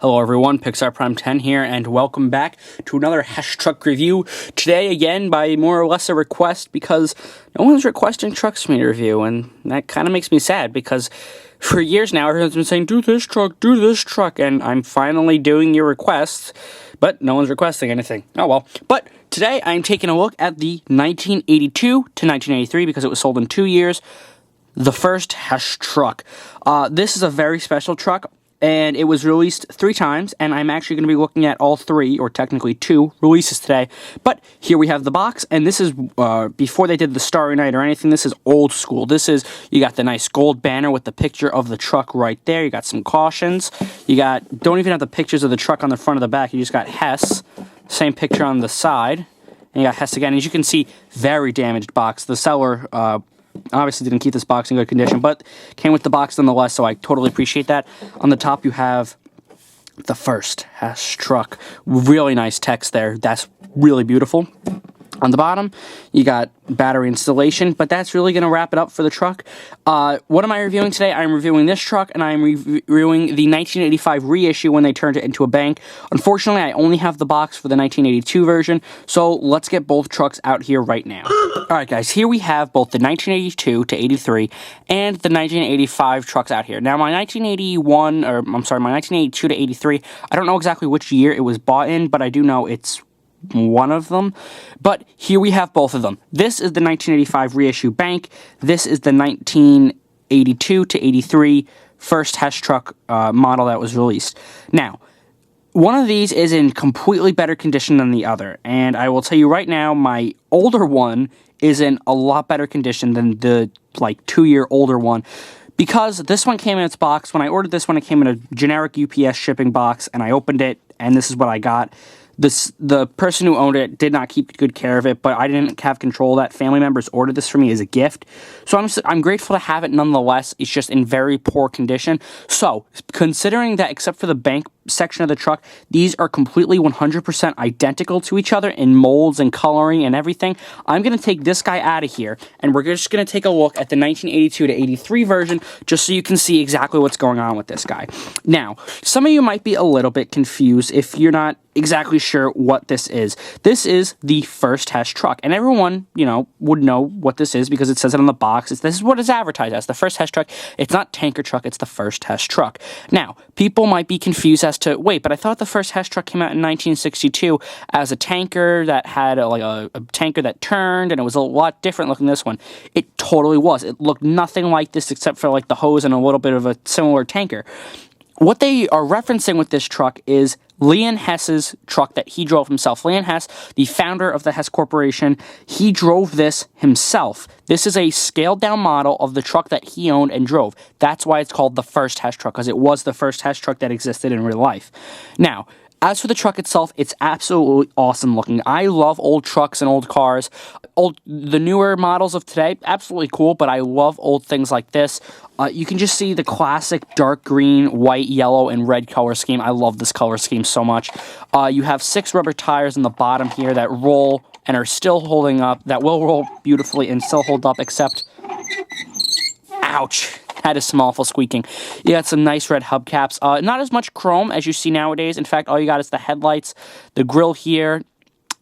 Hello everyone, Pixar Prime 10 here, and welcome back to another Hess Truck review. Today, again, by more or less a request, because no one's requesting trucks for me to review, and that kind of makes me sad, because for years now, everyone's been saying, do this truck, and I'm finally doing your requests, but no one's requesting anything. Oh well. But today, I'm taking a look at the 1982 to 1983, because it was sold in 2 years, the first Hess Truck. This is a very special truck. And it was released 3 times, and I'm actually going to be looking at all 3, or technically 2, releases today. But here we have the box, and this is, before they did the Starry Night or anything, this is old school. This is, you got the nice gold banner with the picture of the truck right there. You got some cautions. You got, don't even have the pictures of the truck on the front of the back. You just got Hess, same picture on the side. And you got Hess again. As you can see, very damaged box. The seller, obviously didn't keep this box in good condition, but came with the box nonetheless, so I totally appreciate that. On the top, you have the first Hess Truck. Really nice text there. That's really beautiful. On the bottom, you got battery installation, but that's really going to wrap it up for the truck. What am I reviewing today? I'm reviewing this truck, and I'm reviewing the 1985 reissue when they turned it into a bank. Unfortunately, I only have the box for the 1982 version, so let's get both trucks out here right now. Alright guys, here we have both the 1982 to 83 and the 1985 trucks out here. Now my 1982 to 83, I don't know exactly which year it was bought in, but I do know it's one of them. But here we have both of them. This is the 1985 reissue bank. This is the 1982 to 83 first Hess Truck model that was released. Now, one of these is in completely better condition than the other, and I will tell you right now, my older one is in a lot better condition than the, 2-year older one, because this one came in its box. When I ordered this one, it came in a generic UPS shipping box, and I opened it, and this is what I got. The person who owned it did not keep good care of it, but I didn't have control of that. Family members ordered this for me as a gift, so I'm grateful to have it nonetheless. It's just in very poor condition. So, considering that except for the bank section of the truck, these are completely 100% identical to each other in molds and coloring and everything, I'm going to take this guy out of here, and we're just going to take a look at the 1982 to 83 version, just so you can see exactly what's going on with this guy. Now, some of you might be a little bit confused if you're not exactly sure what this is. This is the first Hess Truck, and everyone, would know what this is because it says it on the box. This is what it's advertised as, the first Hess Truck. It's not tanker truck, it's the first Hess Truck. Now, people might be confused as to, wait, but I thought the first Hess Truck came out in 1962 as a tanker that had a tanker that turned, and it was a lot different looking than this one. It totally was. It looked nothing like this except for the hose and a little bit of a similar tanker. What they are referencing with this truck is Leon Hess's truck that he drove himself. Leon Hess, the founder of the Hess Corporation, he drove this himself. This is a scaled-down model of the truck that he owned and drove. That's why it's called the first Hess Truck, because it was the first Hess Truck that existed in real life. Now, as for the truck itself, it's absolutely awesome looking. I love old trucks and old cars. The newer models of today, absolutely cool, but I love old things like this. You can just see the classic dark green, white, yellow, and red color scheme. I love this color scheme so much. You have 6 rubber tires on the bottom here that roll and are still holding up, that will roll beautifully and still hold up, except, ouch. Had some awful squeaking. You got some nice red hubcaps. Not as much chrome as you see nowadays. In fact, all you got is the headlights, the grill here,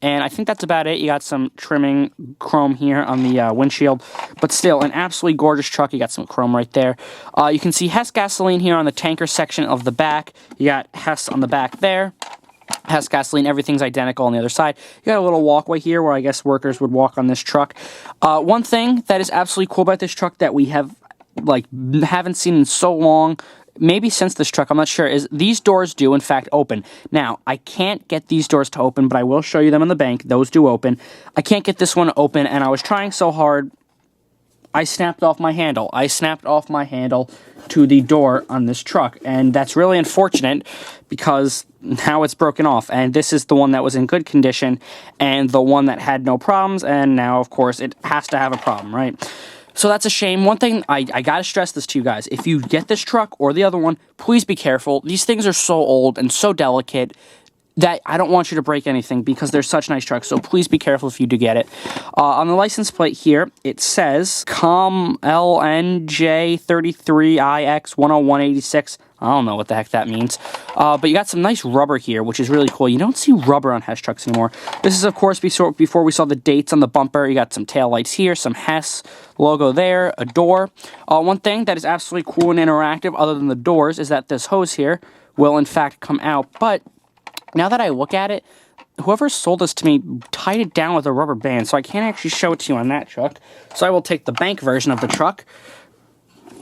and I think that's about it. You got some trimming chrome here on the windshield, but still, an absolutely gorgeous truck. You got some chrome right there. You can see Hess gasoline here on the tanker section of the back. You got Hess on the back there. Hess gasoline, everything's identical on the other side. You got a little walkway here where I guess workers would walk on this truck. One thing that is absolutely cool about this truck that we haven't seen in so long, maybe since this truck, I'm not sure, is these doors do in fact open. Now, I can't get these doors to open, but I will show you them in the bank. Those do open. I can't get this one to open, and I was trying so hard, I snapped off my handle. I snapped off my handle to the door on this truck, and that's really unfortunate because now it's broken off, and this is the one that was in good condition and the one that had no problems, and now, of course, it has to have a problem, right? So that's a shame. One thing, I gotta stress this to you guys. If you get this truck or the other one, please be careful. These things are so old and so delicate. that I don't want you to break anything because they're such nice trucks, so please be careful if you do get it. On the license plate here, it says COMLNJ33IX10186. I don't know what the heck that means. But you got some nice rubber here, which is really cool. You don't see rubber on Hess trucks anymore. This is, of course, before we saw the dates on the bumper. You got some tail lights here, some Hess logo there, a door. One thing that is absolutely cool and interactive, other than the doors, is that this hose here will, in fact, come out. But now that I look at it, whoever sold this to me tied it down with a rubber band, so I can't actually show it to you on that truck. So I will take the bank version of the truck,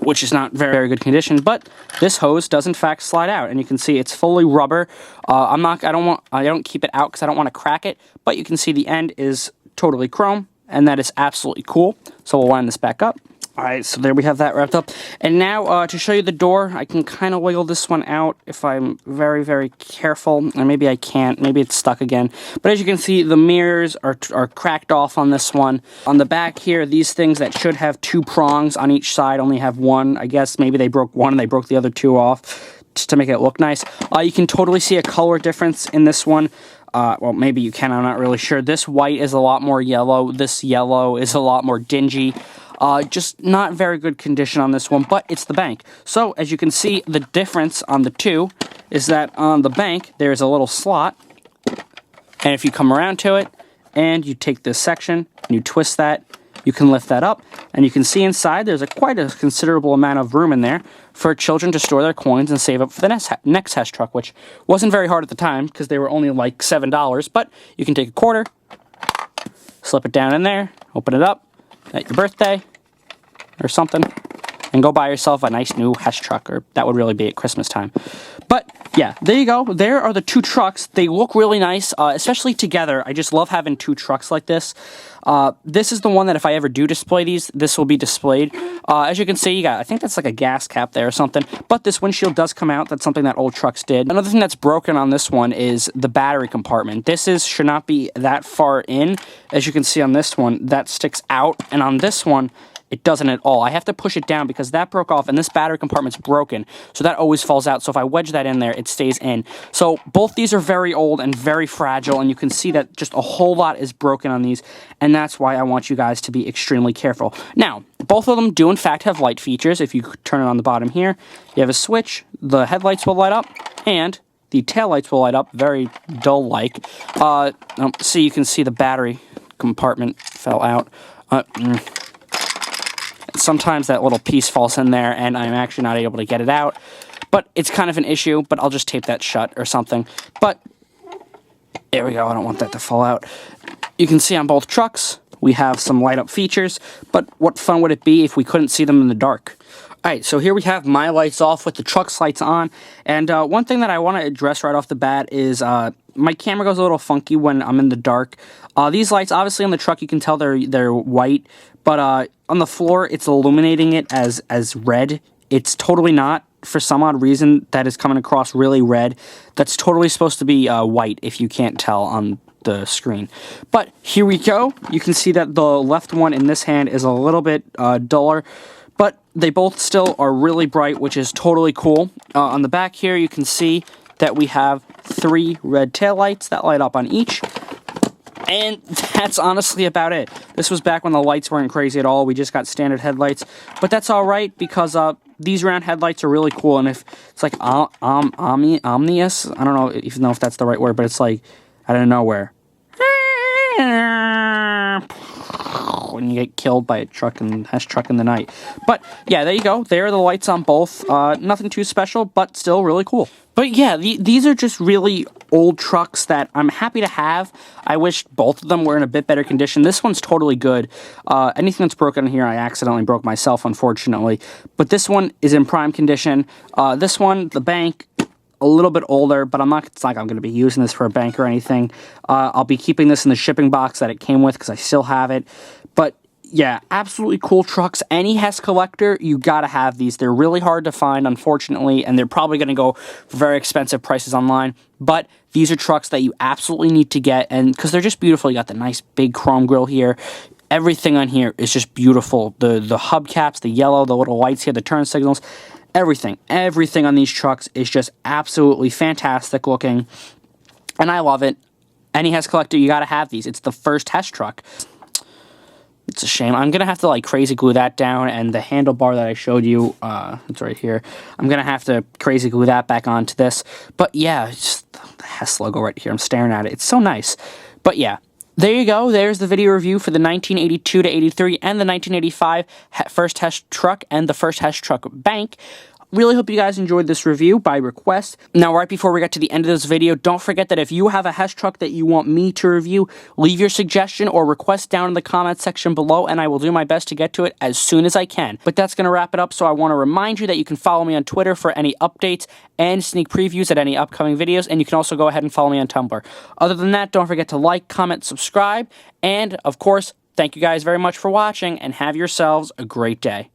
which is not very, very good condition, but this hose does in fact slide out, and you can see it's fully rubber. I don't keep it out because I don't want to crack it, but you can see the end is totally chrome, and that is absolutely cool. So we'll line this back up. All right, so there we have that wrapped up. And now to show you the door, I can kind of wiggle this one out if I'm very, very careful. Or maybe I can't. Maybe it's stuck again. But as you can see, the mirrors are cracked off on this one. On the back here, these things that should have 2 prongs on each side only have 1. I guess maybe they broke 1 and they broke the other 2 off just to make it look nice. You can totally see a color difference in this one. Well, maybe you can. I'm not really sure. This white is a lot more yellow. This yellow is a lot more dingy. Just not very good condition on this one, but it's the bank. So, as you can see, the difference on the two is that on the bank, there's a little slot, and if you come around to it, and you take this section, and you twist that, you can lift that up, and you can see inside there's quite a considerable amount of room in there for children to store their coins and save up for the next Hess truck, which wasn't very hard at the time, because they were only like $7, but you can take a quarter, slip it down in there, open it up, at your birthday or something, and go buy yourself a nice new Hess truck, or that would really be at Christmas time. But yeah, there you go. There are the 2 trucks. They look really nice, especially together. I just love having 2 trucks like this. This is the one that if I ever do display these, this will be displayed. As you can see, you got, I think that's like a gas cap there or something, but this windshield does come out. That's something that old trucks did. Another thing that's broken on this one is the battery compartment. This should not be that far in. As you can see on this one, that sticks out, and on this one, it doesn't at all. I have to push it down because that broke off, and this battery compartment's broken, so that always falls out. So if I wedge that in there, it stays in. So both these are very old and very fragile, and you can see that just a whole lot is broken on these, and that's why I want you guys to be extremely careful. Now, both of them do in fact have light features. If you turn it on the bottom here, you have a switch, the headlights will light up, and the taillights will light up, very dull-like. See, you can see the battery compartment fell out. Sometimes that little piece falls in there, and I'm actually not able to get it out. But it's kind of an issue, but I'll just tape that shut or something. But there we go. I don't want that to fall out. You can see on both trucks, we have some light-up features, but what fun would it be if we couldn't see them in the dark? Alright, so here we have my lights off with the truck's lights on, and one thing that I want to address right off the bat is my camera goes a little funky when I'm in the dark. These lights, obviously on the truck, you can tell they're white, but on the floor, it's illuminating it as red. It's totally not. For some odd reason, that is coming across really red. That's totally supposed to be white, if you can't tell on the screen. But here we go. You can see that the left one in this hand is a little bit duller, but they both still are really bright, which is totally cool. On the back here, you can see that we have 3 red taillights that light up on each. And that's honestly about it. This was back when the lights weren't crazy at all. We just got standard headlights. But that's all right, because these round headlights are really cool. And if it's like omnious, I don't know even know if that's the right word, but it's like out of nowhere. When you get killed by a truck and Hess truck in the night. But yeah, there you go. There are the lights on both. Nothing too special, but still really cool. But yeah, these are just really old trucks that I'm happy to have. I wish both of them were in a bit better condition. This one's totally good. Anything that's broken here, I accidentally broke myself, unfortunately. But this one is in prime condition. This one, the bank, a little bit older, but it's not like I'm going to be using this for a bank or anything. I'll be keeping this in the shipping box that it came with because I still have it. But yeah, absolutely cool trucks. Any Hess collector, you gotta have these. They're really hard to find, unfortunately, and they're probably gonna go for very expensive prices online. But these are trucks that you absolutely need to get, and because they're just beautiful. You got the nice big chrome grille here. Everything on here is just beautiful. The hubcaps, the yellow, the little lights here, the turn signals, everything on these trucks is just absolutely fantastic looking. and I love it. Any Hess collector, you gotta have these. It's the first Hess truck. It's a shame. I'm going to have to, like, crazy glue that down, and the handlebar that I showed you, it's right here. I'm going to have to crazy glue that back onto this. But, yeah, just the Hess logo right here. I'm staring at it. It's so nice. But, yeah, there you go. There's the video review for the 1982 to 83 and the 1985 First Hess Truck and the First Hess Truck Bank. Really hope you guys enjoyed this review by request. Now, right before we get to the end of this video, don't forget that if you have a Hess truck that you want me to review, leave your suggestion or request down in the comment section below, and I will do my best to get to it as soon as I can. But that's going to wrap it up, so I want to remind you that you can follow me on Twitter for any updates and sneak previews at any upcoming videos, and you can also go ahead and follow me on Tumblr. Other than that, don't forget to like, comment, subscribe, and, of course, thank you guys very much for watching, and have yourselves a great day.